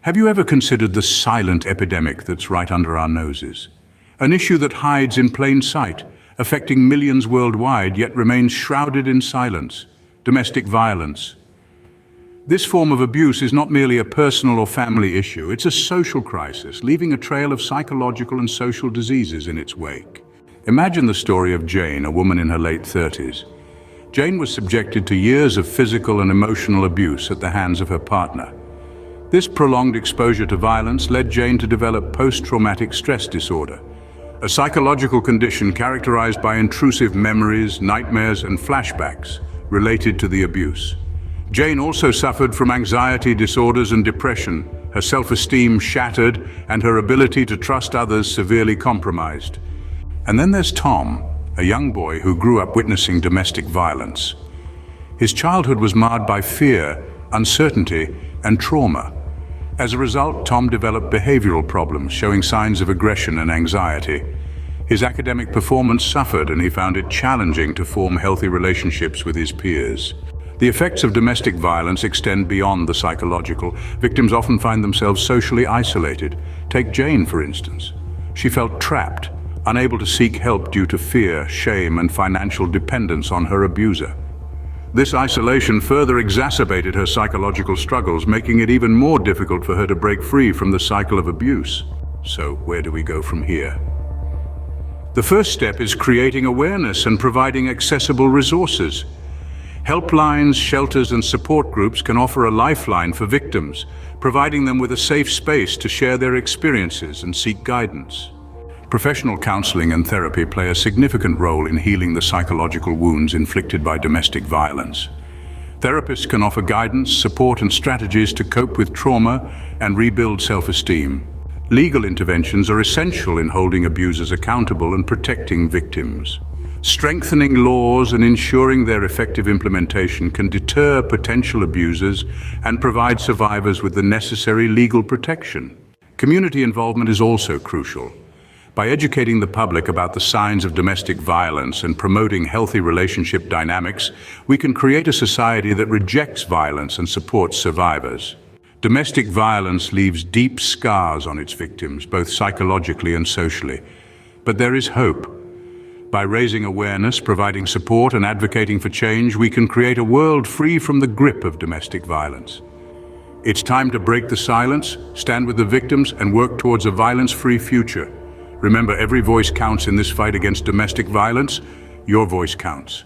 Have you ever considered the silent epidemic that's right under our noses? An issue that hides in plain sight, affecting millions worldwide, yet remains shrouded in silence: domestic violence. This form of abuse is not merely a personal or family issue, it's a social crisis, leaving a trail of psychological and social diseases in its wake. Imagine the story of Jane, a woman in her late 30s. Jane was subjected to years of physical and emotional abuse at the hands of her partner. This prolonged exposure to violence led Jane to develop post-traumatic stress disorder, a psychological condition characterized by intrusive memories, nightmares, and flashbacks related to the abuse. Jane also suffered from anxiety disorders and depression, her self-esteem shattered and her ability to trust others severely compromised. And then there's Tom, a young boy who grew up witnessing domestic violence. His childhood was marred by fear, uncertainty, and trauma. As a result, Tom developed behavioral problems, showing signs of aggression and anxiety. His academic performance suffered, and he found it challenging to form healthy relationships with his peers. The effects of domestic violence extend beyond the psychological. Victims often find themselves socially isolated. Take Jane, for instance. She felt trapped, unable to seek help due to fear, shame, and financial dependence on her abuser. This isolation further exacerbated her psychological struggles, making it even more difficult for her to break free from the cycle of abuse. So, where do we go from here? The first step is creating awareness and providing accessible resources. Helplines, shelters, and support groups can offer a lifeline for victims, providing them with a safe space to share their experiences and seek guidance. Professional counseling and therapy play a significant role in healing the psychological wounds inflicted by domestic violence. Therapists can offer guidance, support, and strategies to cope with trauma and rebuild self-esteem. Legal interventions are essential in holding abusers accountable and protecting victims. Strengthening laws and ensuring their effective implementation can deter potential abusers and provide survivors with the necessary legal protection. Community involvement is also crucial. By educating the public about the signs of domestic violence and promoting healthy relationship dynamics, we can create a society that rejects violence and supports survivors. Domestic violence leaves deep scars on its victims, both psychologically and socially. But there is hope. By raising awareness, providing support, and advocating for change, we can create a world free from the grip of domestic violence. It's time to break the silence, stand with the victims, and work towards a violence-free future. Remember, every voice counts in this fight against domestic violence. Your voice counts.